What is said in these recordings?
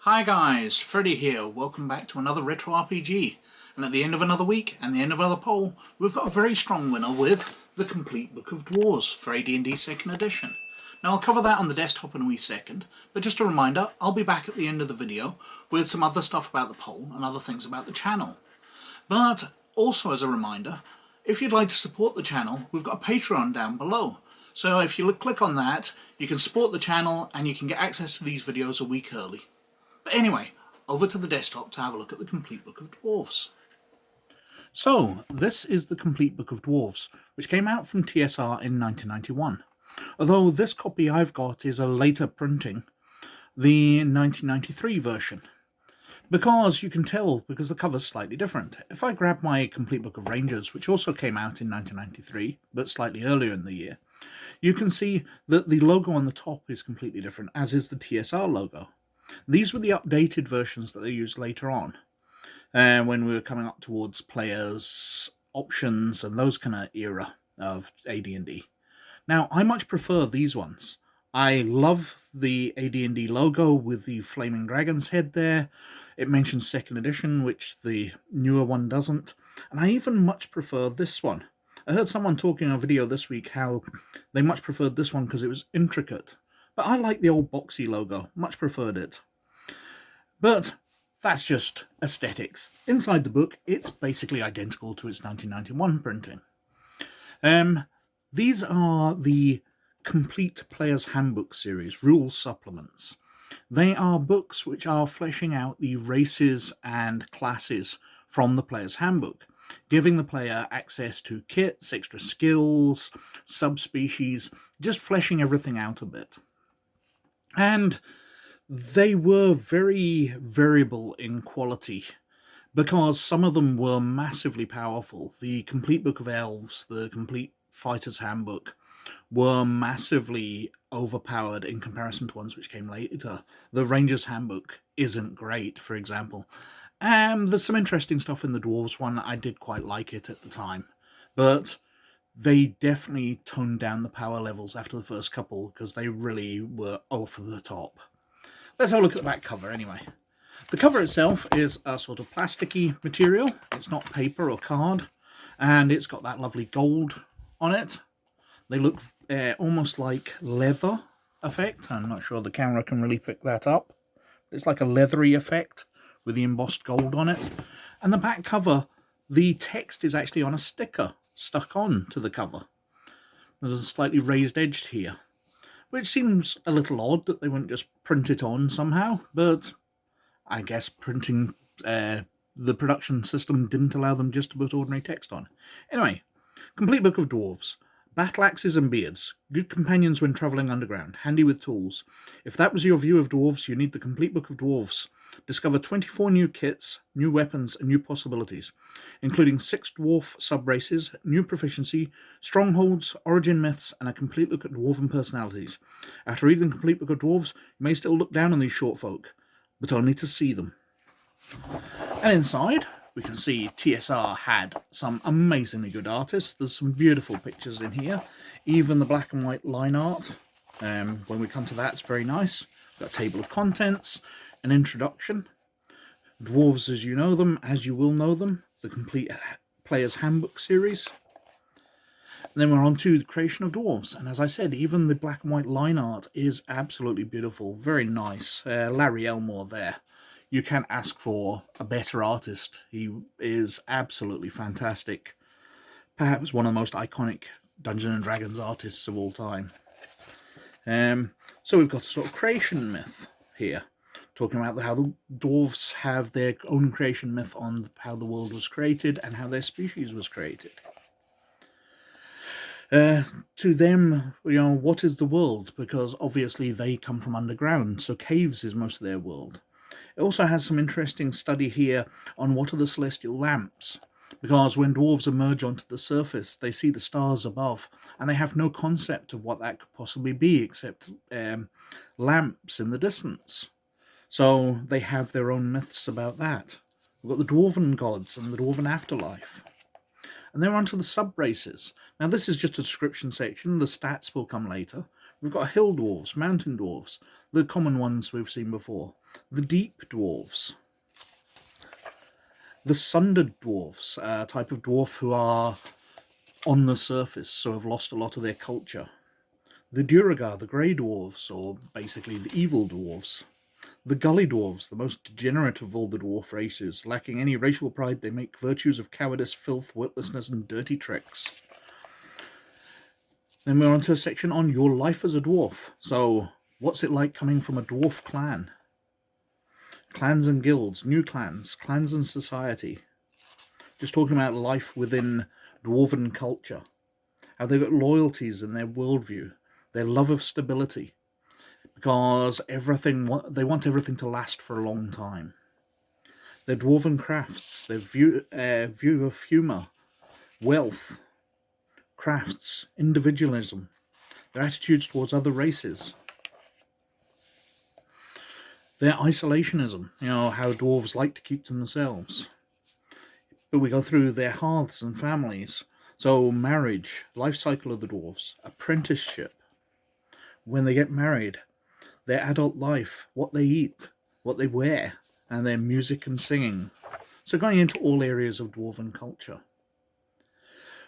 Hi guys, Freddy here. Welcome back to another retro RPG. And at the end of another week and the end of another poll, we've got a very strong winner with the Complete Book of Dwarves for AD&D 2nd edition. Now I'll cover that on the desktop in a wee second, but just a reminder, I'll be back at the end of the video with some other stuff about the poll and other things about the channel. But also as a reminder, if you'd like to support the channel, we've got a Patreon down below. So if you click on that, you can support the channel and you can get access to these videos a week early. But anyway, over to the desktop to have a look at the Complete Book of Dwarves. So, this is the Complete Book of Dwarves, which came out from TSR in 1991. Although this copy I've got is a later printing, the 1993 version. Because you can tell, because the cover's slightly different. If I grab my Complete Book of Rangers, which also came out in 1993, but slightly earlier in the year, you can see that the logo on the top is completely different, as is the TSR logo. These were the updated versions that they used later on, when we were coming up towards players, options, and those kind of era of AD&D. Now, I much prefer these ones. I love the AD&D logo with the flaming dragon's head there. It mentions 2nd edition, which the newer one doesn't. And I even much prefer this one. I heard someone talking on a video this week how they much preferred this one because it was intricate. But I like the old boxy logo, much preferred it. But that's just aesthetics. Inside the book, it's basically identical to its 1991 printing. These are the Complete Player's Handbook series, rules supplements. They are books which are fleshing out the races and classes from the Player's Handbook, giving the player access to kits, extra skills, subspecies, just fleshing everything out a bit. And they were very variable in quality, because some of them were massively powerful. The Complete Book of Elves, the Complete Fighter's Handbook, were massively overpowered in comparison to ones which came later. The Ranger's Handbook isn't great, for example. There's some interesting stuff in the Dwarves one. I did quite like it at the time. But they definitely toned down the power levels after the first couple, because they really were over the top. Let's have a look at the back cover anyway. The cover itself is a sort of plasticky material. It's not paper or card. And it's got that lovely gold on it. They look almost like leather effect. I'm not sure the camera can really pick that up. It's like a leathery effect with the embossed gold on it. And the back cover, the text is actually on a sticker stuck on to the cover. There's a slightly raised edge here, which seems a little odd that they wouldn't just print it on somehow, but I guess printing, the production system didn't allow them just to put ordinary text on. Anyway, Complete Book of Dwarves. Battle axes and beards. Good companions when travelling underground. Handy with tools. If that was your view of dwarves, you need the Complete Book of Dwarves. Discover 24 new kits, new weapons, and new possibilities, including 6 dwarf subraces, new proficiency, strongholds, origin myths, and a complete look at dwarven personalities. After reading the Complete Book of Dwarves, you may still look down on these short folk, but only to see them. And inside, we can see TSR had some amazingly good artists. There's some beautiful pictures in here. Even the black and white line art. When we come to that, it's very nice. We've got a table of contents, an introduction. Dwarves as you know them, as you will know them. The Complete Player's Handbook series. And then we're on to the creation of dwarves. And as I said, even the black and white line art is absolutely beautiful. Very nice. Larry Elmore there. You can't ask for a better artist. He is absolutely fantastic. Perhaps one of the most iconic Dungeons & Dragons artists of all time. So we've got a sort of creation myth here, talking about how the dwarves have their own creation myth on how the world was created and how their species was created. To them, what is the world? Because obviously they come from underground, so caves is most of their world. It also has some interesting study here on what are the celestial lamps, because when dwarves emerge onto the surface, they see the stars above, and they have no concept of what that could possibly be except lamps in the distance. So they have their own myths about that. We've got the dwarven gods and the dwarven afterlife. And then we're on to the subraces. Now this is just a description section. The stats will come later. We've got hill dwarves, mountain dwarves, the common ones we've seen before. The Deep Dwarves. The Sundered Dwarves, a type of dwarf who are on the surface, so have lost a lot of their culture. The Duergar, the Grey Dwarves, or basically the Evil Dwarves. The Gully Dwarves, the most degenerate of all the dwarf races. Lacking any racial pride, they make virtues of cowardice, filth, witlessness, and dirty tricks. Then we're on to a section on your life as a dwarf. So, what's it like coming from a dwarf clan? Clans and guilds, new clans, clans and society. Just talking about life within dwarven culture. How they've got loyalties in their worldview, their love of stability. Because they want everything to last for a long time. Their dwarven crafts, their view of humour, wealth, crafts, individualism, their attitudes towards other races, their isolationism, how dwarves like to keep to themselves. But we go through their hearths and families. So marriage, life cycle of the dwarves, apprenticeship, when they get married, their adult life, what they eat, what they wear, and their music and singing. So going into all areas of dwarven culture.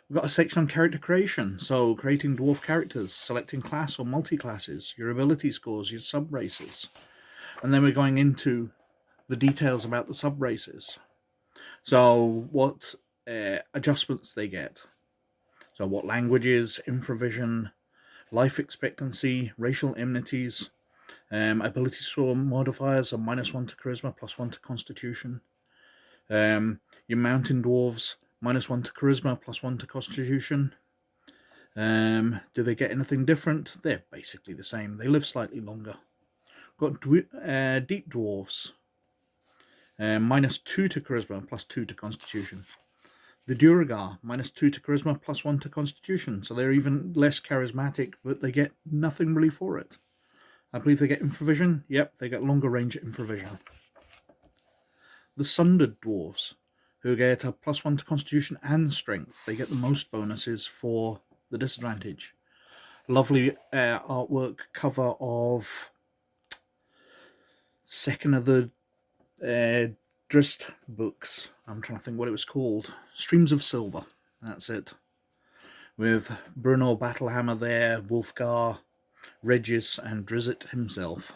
We've got a section on character creation, so creating dwarf characters, selecting class or multi-classes, your ability scores, your subraces. And then we're going into the details about the subraces. So what adjustments they get. So what languages, infravision, life expectancy, racial enmities, ability score modifiers are -1 to charisma, +1 to constitution. Your mountain dwarves, -1 to charisma, +1 to constitution. Do they get anything different? They're basically the same. They live slightly longer. Got deep dwarves, -2 to charisma, +2 to constitution. The Duergar, -2 to charisma, +1 to constitution. So they're even less charismatic, but they get nothing really for it. I believe they get infravision. Yep, they get longer range infravision. The sundered dwarves, who get a +1 to constitution and strength. They get the most bonuses for the disadvantage. Lovely artwork cover of second of the Drist books. I'm trying to think what it was called. Streams of Silver. That's it. With Bruno Battlehammer there, Wulfgar, Regis, and Drizzt himself.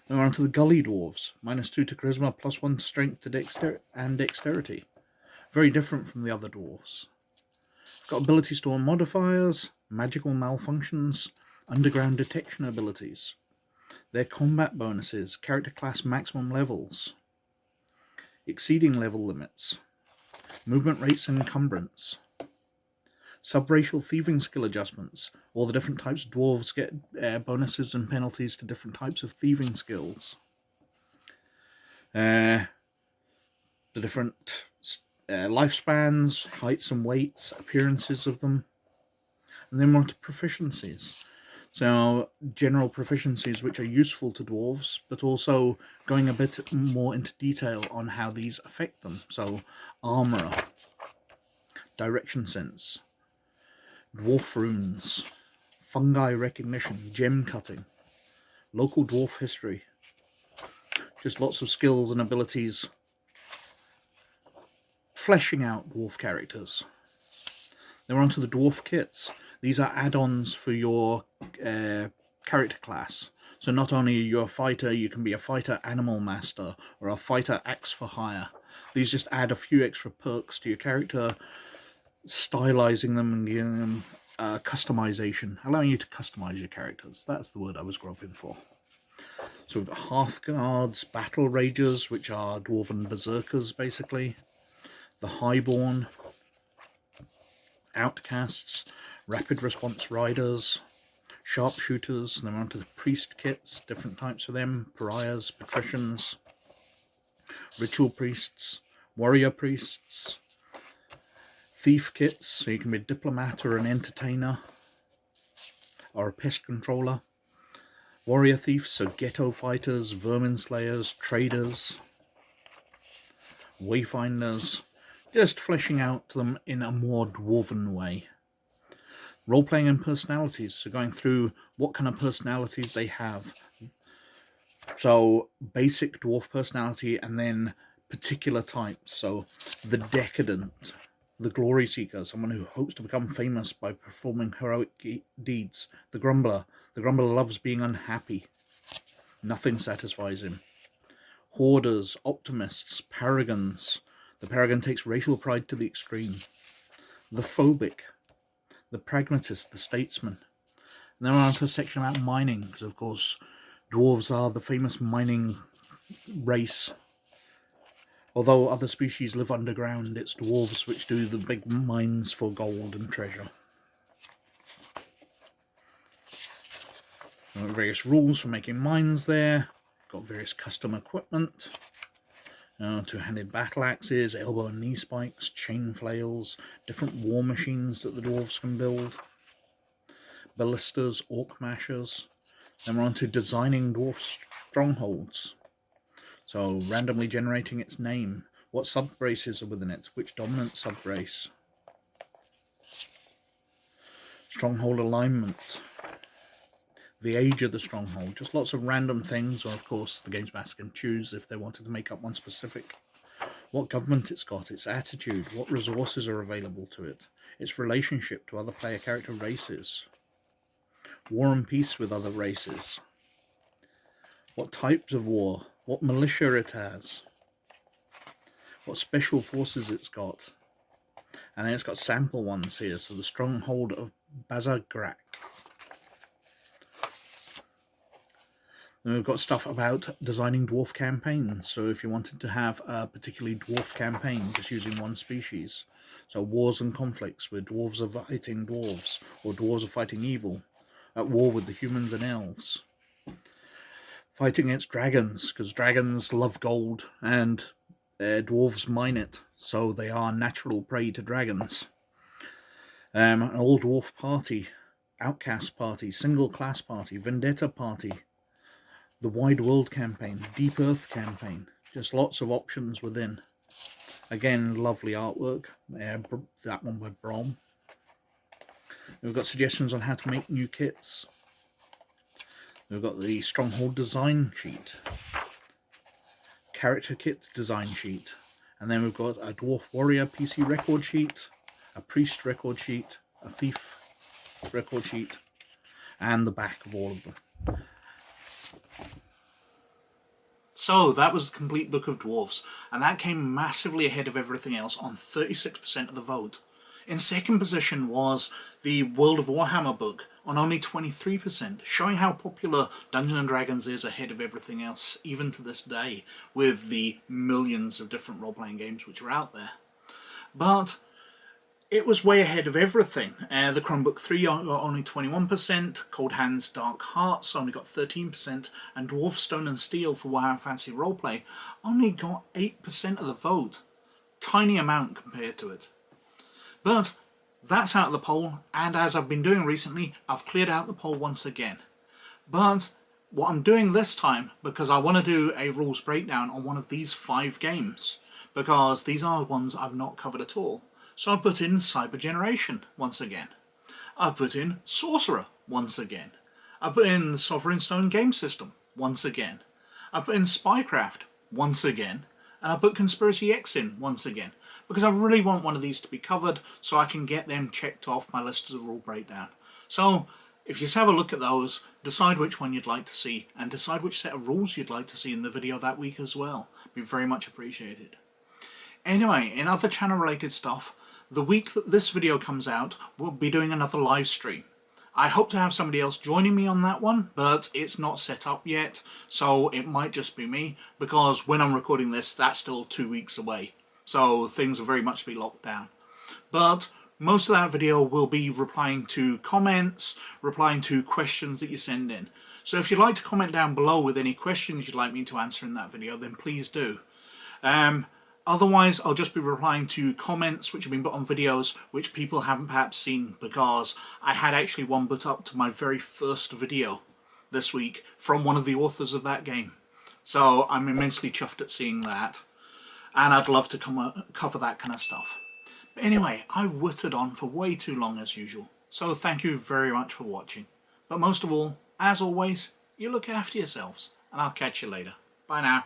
Then we're on to the Gully Dwarves. -2 to charisma, +1 to strength to dexterity. Very different from the other dwarves. Got ability store modifiers, magical malfunctions, underground detection abilities. Their combat bonuses, character class maximum levels, exceeding level limits, movement rates and encumbrance, subracial thieving skill adjustments. All the different types of dwarves get bonuses and penalties to different types of thieving skills. The different lifespans, heights and weights, appearances of them. And then we're on to proficiencies. So general proficiencies which are useful to dwarves, but also going a bit more into detail on how these affect them. So armourer, direction sense, dwarf runes, fungi recognition, gem cutting, local dwarf history. Just lots of skills and abilities fleshing out dwarf characters. Then we're on to the Dwarf Kits. These are add-ons for your character class. So not only are you a fighter, you can be a fighter animal master or a fighter axe for hire. These just add a few extra perks to your character, stylizing them and giving them customization, allowing you to customize your characters. That's the word I was groping for. So we've got Hearthguards, Battle Ragers, which are dwarven berserkers basically, the Highborn, Outcasts, Rapid Response Riders, Sharpshooters, and then we're on to the Priest Kits, different types of them, Pariahs, Patricians, Ritual Priests, Warrior Priests, Thief Kits, so you can be a Diplomat or an Entertainer, or a Pest Controller, Warrior Thieves, so Ghetto Fighters, Vermin Slayers, Traders, Wayfinders, just fleshing out them in a more dwarven way. Role-playing and personalities, so going through what kind of personalities they have. So basic dwarf personality, and then particular types. So the decadent, the glory seeker, someone who hopes to become famous by performing heroic deeds. The grumbler loves being unhappy. Nothing satisfies him. Hoarders, optimists, paragons. The paragon takes racial pride to the extreme. The phobic, the pragmatist, the statesman. And then we're on to a section about mining, because of course dwarves are the famous mining race. Although other species live underground, it's dwarves which do the big mines for gold and treasure. There are various rules for making mines there. Got various custom equipment. Two-handed battle axes, elbow and knee spikes, chain flails, different war machines that the dwarves can build. Ballistas, orc mashers. Then we're on to designing dwarf strongholds. So randomly generating its name. What subraces are within it? Which dominant subrace? Stronghold alignment. The age of the stronghold. Just lots of random things, or of course the games master can choose if they wanted to make up one specific. What government it's got, its attitude, what resources are available to it, its relationship to other player character races, war and peace with other races, what types of war, what militia it has, what special forces it's got, and then it's got sample ones here. So the stronghold of Bazagrak. Then we've got stuff about designing dwarf campaigns. So if you wanted to have a particularly dwarf campaign, just using one species. So wars and conflicts where dwarves are fighting dwarves, or dwarves are fighting evil, at war with the humans and elves. Fighting against dragons, because dragons love gold, and dwarves mine it, so they are natural prey to dragons. An all-dwarf party, outcast party, single-class party, vendetta party, the Wide World campaign, Deep Earth campaign, just lots of options within. Again, lovely artwork. That one by Brom. We've got suggestions on how to make new kits. We've got the Stronghold design sheet, character kit design sheet, and then we've got a Dwarf Warrior PC record sheet, a Priest record sheet, a Thief record sheet, and the back of all of them. So that was the Complete Book of Dwarves, and that came massively ahead of everything else on 36% of the vote. In second position was the World of Warhammer book on only 23%, showing how popular Dungeons & Dragons is ahead of everything else, even to this day, with the millions of different role-playing games which are out there. But it was way ahead of everything. The Chromebook 3 got only 21%, Cold Hands Dark Hearts only got 13%, and Dwarf Stone and Steel for Warhammer Fantasy Roleplay only got 8% of the vote. Tiny amount compared to it. But that's out of the poll, and as I've been doing recently, I've cleared out the poll once again. But what I'm doing this time, because I want to do a rules breakdown on one of these 5 games, because these are ones I've not covered at all. So I've put in Cyber Generation once again. I've put in Sorcerer once again. I've put in the Sovereign Stone game system once again. I've put in Spycraft once again. And I put Conspiracy X in once again, because I really want one of these to be covered so I can get them checked off my list as a rule breakdown. So if you just have a look at those, decide which one you'd like to see, and decide which set of rules you'd like to see in the video that week as well. It'd be very much appreciated. Anyway, in other channel related stuff, the week that this video comes out, we'll be doing another live stream. I hope to have somebody else joining me on that one, but it's not set up yet, so it might just be me, because when I'm recording this, that's still 2 weeks away, so things are very much to be locked down. But most of that video will be replying to comments, replying to questions that you send in. So if you'd like to comment down below with any questions you'd like me to answer in that video, then please do. Otherwise, I'll just be replying to comments which have been put on videos which people haven't perhaps seen, because I had actually one put up to my very first video this week from one of the authors of that game. So I'm immensely chuffed at seeing that, and I'd love to cover that kind of stuff. But anyway, I've whittled on for way too long as usual, so thank you very much for watching. But most of all, as always, you look after yourselves, and I'll catch you later. Bye now.